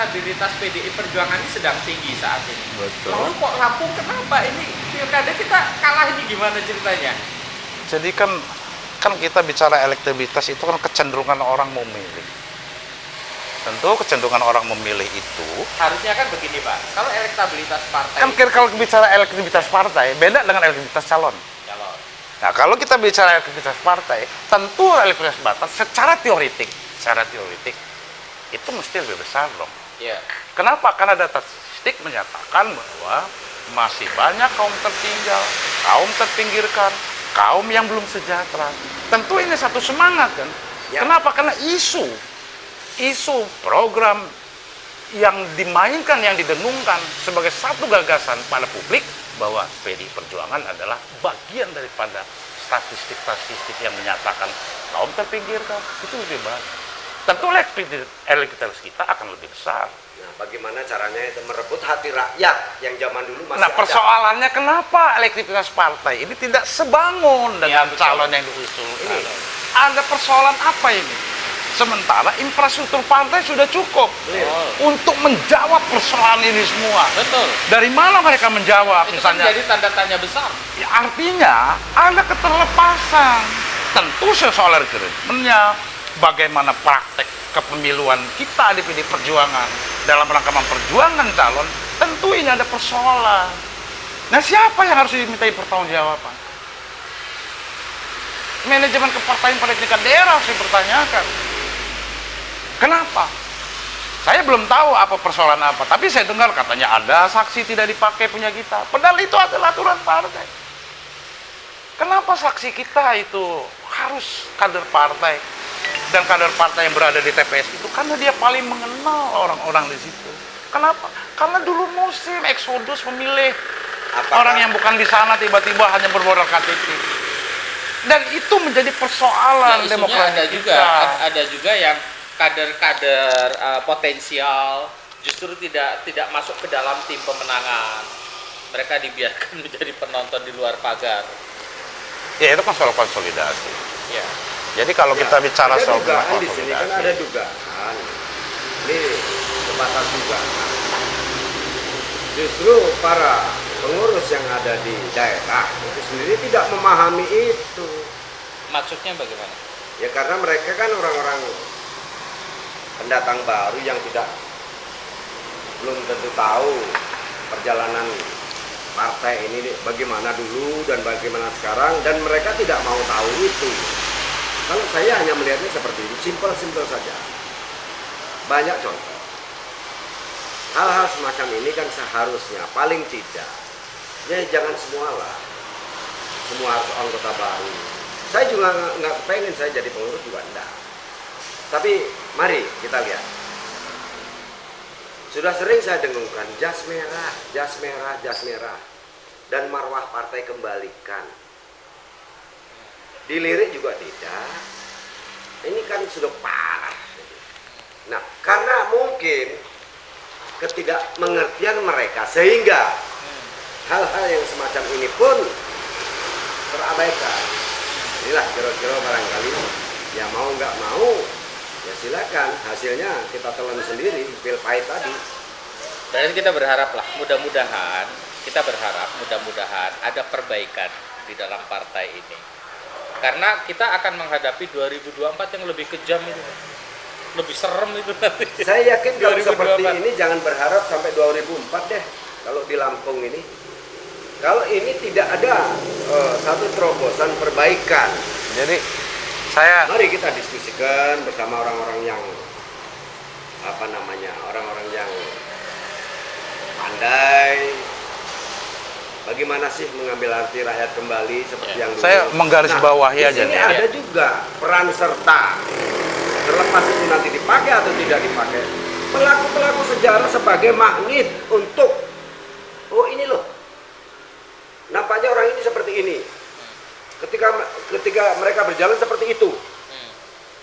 elektabilitas PDI Perjuangan ini sedang tinggi saat ini. Betul. Lalu kok Lampung kenapa ini pilkada kita kalah ini gimana ceritanya? Jadi kan kita bicara elektabilitas itu kan kecenderungan orang mau memilih. Tentu kecenderungan orang memilih itu Harusnya kan begini Pak, kalau elektabilitas partai kan kalau bicara elektabilitas partai beda dengan elektabilitas calon. calon. Nah, kalau kita bicara elektabilitas partai, tentu elektabilitas batas secara teoretik itu mesti lebih besar dong. Iya. Kenapa? Karena data statistik menyatakan bahwa masih banyak kaum tertinggal, kaum terpinggirkan, kaum yang belum sejahtera. Tentu ini satu semangat kan. Ya. Kenapa? Karena isu program yang dimainkan, yang didengungkan sebagai satu gagasan pada publik bahwa PDI Perjuangan adalah bagian daripada statistik yang menyatakan kaum terpinggirkan itu lebih banyak. Tentu elektabilitas kita akan lebih besar. Nah, bagaimana caranya itu merebut hati rakyat yang zaman dulu masih Nah, persoalannya kenapa elektabilitas partai ini tidak sebangun dengan betul. calon yang diusulkan? Ada persoalan apa ini? Sementara infrastruktur partai sudah cukup untuk menjawab persoalan ini semua. Betul. Dari mana mereka menjawab? Itu kan Misalnya, jadi tanda tanya besar. ya, artinya ada keterlepasan. Tentu soal rekrutmennya, bagaimana praktek kepemiluan kita di PDI Perjuangan dalam rangka memperjuangkan calon, tentu ini ada persoalan. Nah, siapa yang harus dimintai pertanggungjawaban? Manajemen kepartaian pada tingkat daerah harus dipertanyakan. Kenapa? Saya belum tahu apa persoalan apa, tapi saya dengar katanya ada saksi tidak dipakai punya kita. Padahal itu adalah aturan partai. Kenapa saksi kita itu harus kader partai? Dan kader partai yang berada di TPS itu karena dia paling mengenal orang-orang di situ. Kenapa? Karena dulu musim eksodus memilih orang yang bukan di sana tiba-tiba hanya bermodal KTP. Dan itu menjadi persoalan demokrasi kita. Ada juga yang kader-kader potensial justru tidak masuk ke dalam tim pemenangan. Mereka dibiarkan menjadi penonton di luar pagar. Ya, itu kan soal konsolidasi. Ya. Jadi kalau kita bicara ada soal dugaan di sini kan konsolidasi, ada dugaan. Ini sebatas dugaan. Justru para pengurus yang ada di daerah itu sendiri tidak memahami itu. Maksudnya bagaimana? Ya karena mereka kan orang-orang pendatang baru yang belum tentu tahu perjalanan partai ini bagaimana dulu dan bagaimana sekarang, dan mereka tidak mau tahu itu. Kalau saya hanya melihatnya seperti ini, simpel saja. Banyak contoh. Hal-hal semacam ini kan seharusnya paling tidak, ya jangan semualah. Semua harus anggota baru. Saya juga nggak pengen saya jadi pengurus juga enggak. Tapi mari kita lihat. Sudah sering saya dengungkan jas merah, dan marwah partai kembalikan. Dilirik juga tidak. Ini kan sudah parah. Nah, karena mungkin ketidakmengertian mereka sehingga hal-hal yang semacam ini pun terabaikan. Inilah kira-kira barangkali ya mau nggak mau ya silakan, hasilnya kita telan sendiri, pil pahit tadi. Berarti kita berharap lah, mudah-mudahan ada perbaikan di dalam partai ini. Karena kita akan menghadapi 2024 yang lebih kejam itu. Lebih serem itu nanti. Saya yakin kalau 2024. seperti ini jangan berharap sampai 2004 deh kalau di Lampung ini. Kalau ini tidak ada satu terobosan perbaikan. jadi Mari kita diskusikan bersama orang-orang yang orang-orang yang pandai. Bagaimana sih mengambil hati rakyat kembali seperti yang dulu. saya menggarisbawahi aja di sini nih. ada juga peran serta. Terlepas itu nanti dipakai atau tidak dipakai, pelaku-pelaku sejarah sebagai magnet untuk ini loh. Nampaknya orang ini seperti ini. Ketika mereka berjalan seperti itu.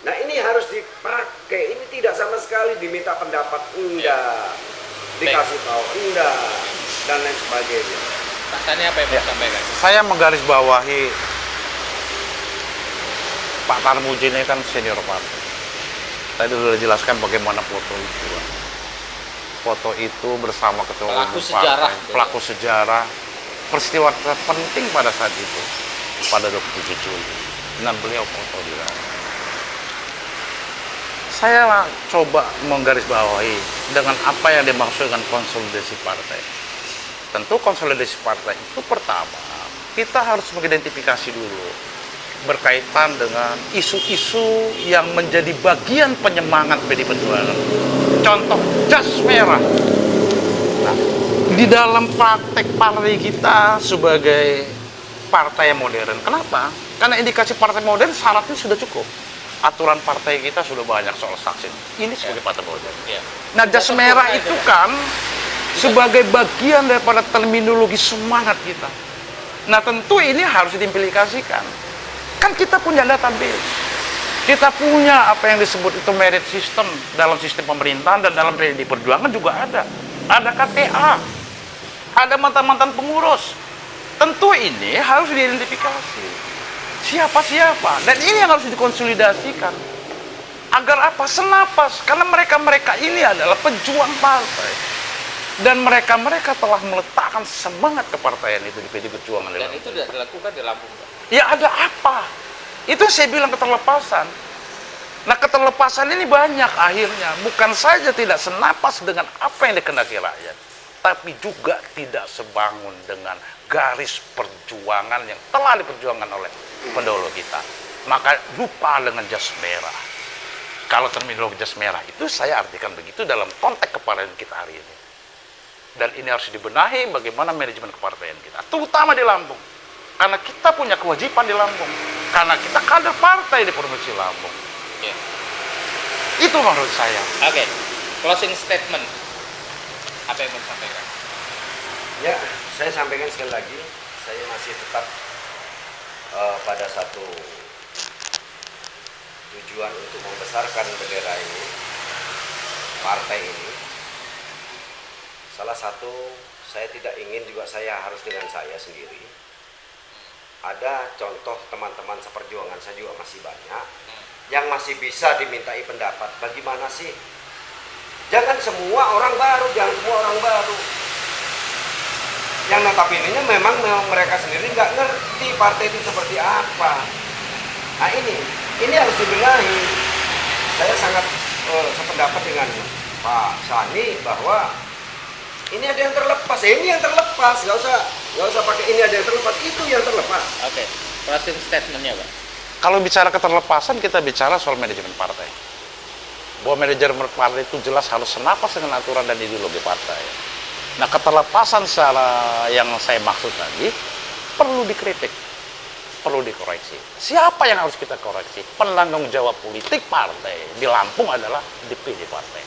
Nah, ini harus dipakai. Ini tidak sama sekali diminta pendapat, enggak. Dikasih tahu, enggak, dan lain sebagainya. Pak Sani apa yang mau sampaikan? Saya menggarisbawahi Pak Tarmuji ini kan senior partai. Tadi sudah dijelaskan bagaimana foto itu. foto itu bersama ketua Pelaku umum sejarah. partai, pelaku sejarah, peristiwa terpenting pada saat itu, pada 27 Juli, dan beliau foto di sana. Saya coba menggarisbawahi dengan apa yang dimaksudkan konsolidasi partai. Tentu konsolidasi partai itu pertama, kita harus mengidentifikasi dulu berkaitan dengan isu-isu yang menjadi bagian penyemangat PD Perjuangan. Contoh, jas merah. Nah, di dalam praktek partai kita sebagai partai yang modern. Kenapa? Karena indikasi partai modern syaratnya sudah cukup. Aturan partai kita sudah banyak soal saksi. Ini sebagai partai modern. Ya. Nah, jas merah itu kan sebagai bagian daripada terminologi semangat kita. Nah, tentu ini harus diimplikasikan. Kan kita punya database. Kita punya apa yang disebut itu merit system dalam sistem pemerintahan dan dalam PD Perjuangan juga ada. Ada KTA. Ada mantan-mantan pengurus. Tentu ini harus diidentifikasi. Siapa-siapa. Dan ini yang harus dikonsolidasikan. Agar apa? Senapas. Karena mereka-mereka ini adalah pejuang partai. Dan mereka-mereka telah meletakkan semangat kepartaian itu di PD Perjuangan. Dan itu tidak dilakukan di Lampung, Pak. Ya ada apa? Itu saya bilang keterlepasan. Nah, keterlepasan ini banyak akhirnya. Bukan saja tidak senapas dengan apa yang dikehendaki rakyat, tapi juga tidak sebangun dengan garis perjuangan yang telah diperjuangkan oleh pendahulu kita. Maka lupa dengan jas merah. Kalau terminologi jas merah itu saya artikan begitu dalam konteks kepartaian kita hari ini. Dan ini harus dibenahi bagaimana manajemen kepartaian kita, terutama di Lampung. Karena kita punya kewajiban di Lampung. Karena kita kader partai di Provinsi Lampung. Ya. Itu menurut saya. Oke, closing statement. Apa yang mau disampaikan? Ya, saya sampaikan sekali lagi, saya masih tetap pada satu tujuan untuk membesarkan bendera ini, partai ini. Salah satu, saya tidak ingin juga saya harus dengan saya sendiri. Ada contoh teman-teman seperjuangan saya juga masih banyak yang masih bisa dimintai pendapat. Bagaimana sih? Jangan semua orang baru, jangan semua orang baru. Yang notabene memang mereka sendiri nggak ngerti partai itu seperti apa. Nah ini harus dibenahi. Saya sangat sependapat dengan Pak Sani bahwa ini ada yang terlepas, ini yang terlepas, nggak usah pakai ini ada yang terlepas, itu yang terlepas. Oke, closing statementnya, Pak. Kalau bicara keterlepasan, kita bicara soal manajemen partai. Bahwa manajemen partai itu jelas harus senapas dengan aturan dan ideologi partai. Nah, keterlepasan secara yang saya maksud tadi perlu dikritik, perlu dikoreksi. Siapa yang harus kita koreksi? Penanggung jawab politik partai di Lampung adalah DPD partai.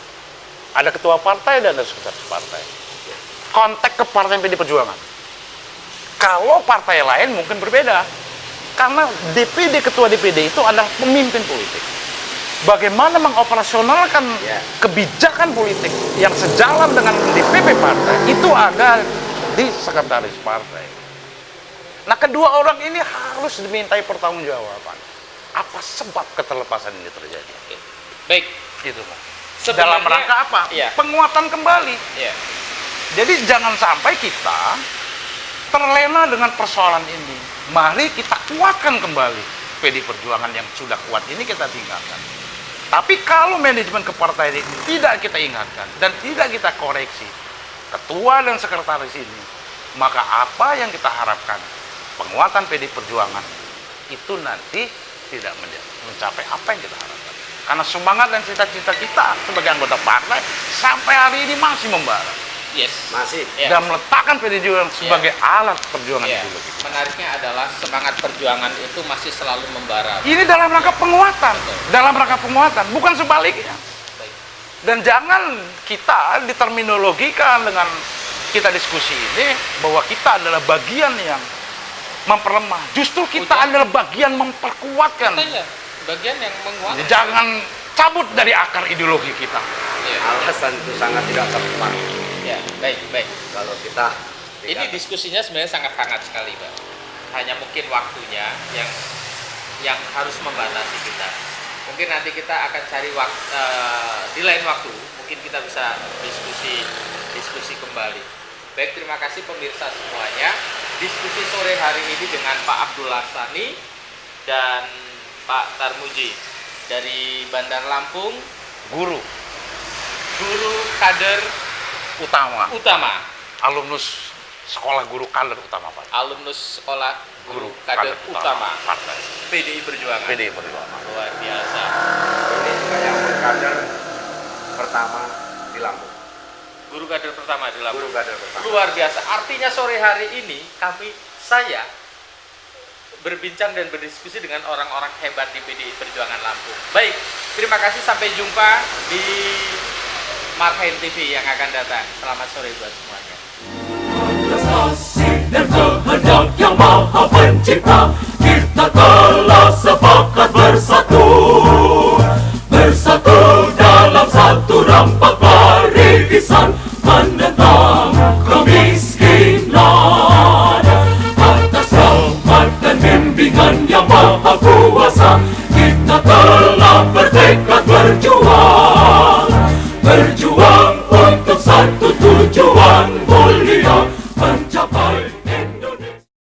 Ada ketua partai dan ada sekretaris partai. Konteks kepartaian PD Perjuangan. Kalau partai lain mungkin berbeda. Karena DPD, ketua DPD itu adalah pemimpin politik. Bagaimana mengoperasionalkan kebijakan politik yang sejalan dengan DPP partai, itu ada di sekretaris partai. Nah, kedua orang ini harus dimintai pertanggungjawaban. Apa sebab keterlepasan ini terjadi? Oke. Baik. Itu, Pak. Sebenarnya- Dalam rangka apa? Iya. Penguatan kembali. Ya. Jadi jangan sampai kita terlena dengan persoalan ini. Mari kita kuatkan kembali PD Perjuangan yang sudah kuat ini, kita tinggalkan. Tapi kalau manajemen kepartaian ini tidak kita ingatkan dan tidak kita koreksi ketua dan sekretaris ini, maka apa yang kita harapkan penguatan PD Perjuangan itu nanti tidak mencapai apa yang kita harapkan. Karena semangat dan cita-cita kita sebagai anggota partai sampai hari ini masih membara. Yes. Masih. Ya. Dan meletakkan PD Perjuangan sebagai alat perjuangan Ya. ideologi. Menariknya adalah semangat perjuangan itu masih selalu membara. Ini dalam rangka penguatan, dalam rangka penguatan, bukan sebaliknya. Baik. Dan jangan kita diterminologikan dengan kita diskusi ini bahwa kita adalah bagian yang memperlemah. Justru kita adalah bagian memperkuatkan. Makanya bagian yang menguatkan. Jangan cabut dari akar ideologi kita. Ya. Alasan itu sangat tidak tepat Ya, baik. kalau kita Ini diskusinya sebenarnya sangat hangat sekali, Pak. Hanya mungkin waktunya yang harus membatasi kita Mungkin nanti kita akan cari waktu di lain waktu, mungkin kita bisa diskusi kembali. Baik, terima kasih pemirsa semuanya. Diskusi sore hari ini dengan Pak Abdul Laksani dan Pak Tarmuji dari Bandar Lampung, Guru kader utama, alumnus sekolah guru kader utama Pak. alumnus sekolah guru kader utama partai PDI Perjuangan. PDI Perjuangan. Luar biasa. Ini juga yang kader pertama di Lampung. Guru kader pertama di Lampung. Guru kader pertama. Luar biasa. Artinya sore hari ini saya berbincang dan berdiskusi dengan orang-orang hebat di PDI Perjuangan Lampung. Baik, terima kasih, sampai jumpa di Marhain TV yang akan datang. Selamat sore buat semuanya. Kasih dan kehendak yang maha pencipta, kita telah sepakat bersatu dalam satu rampak barisan menentang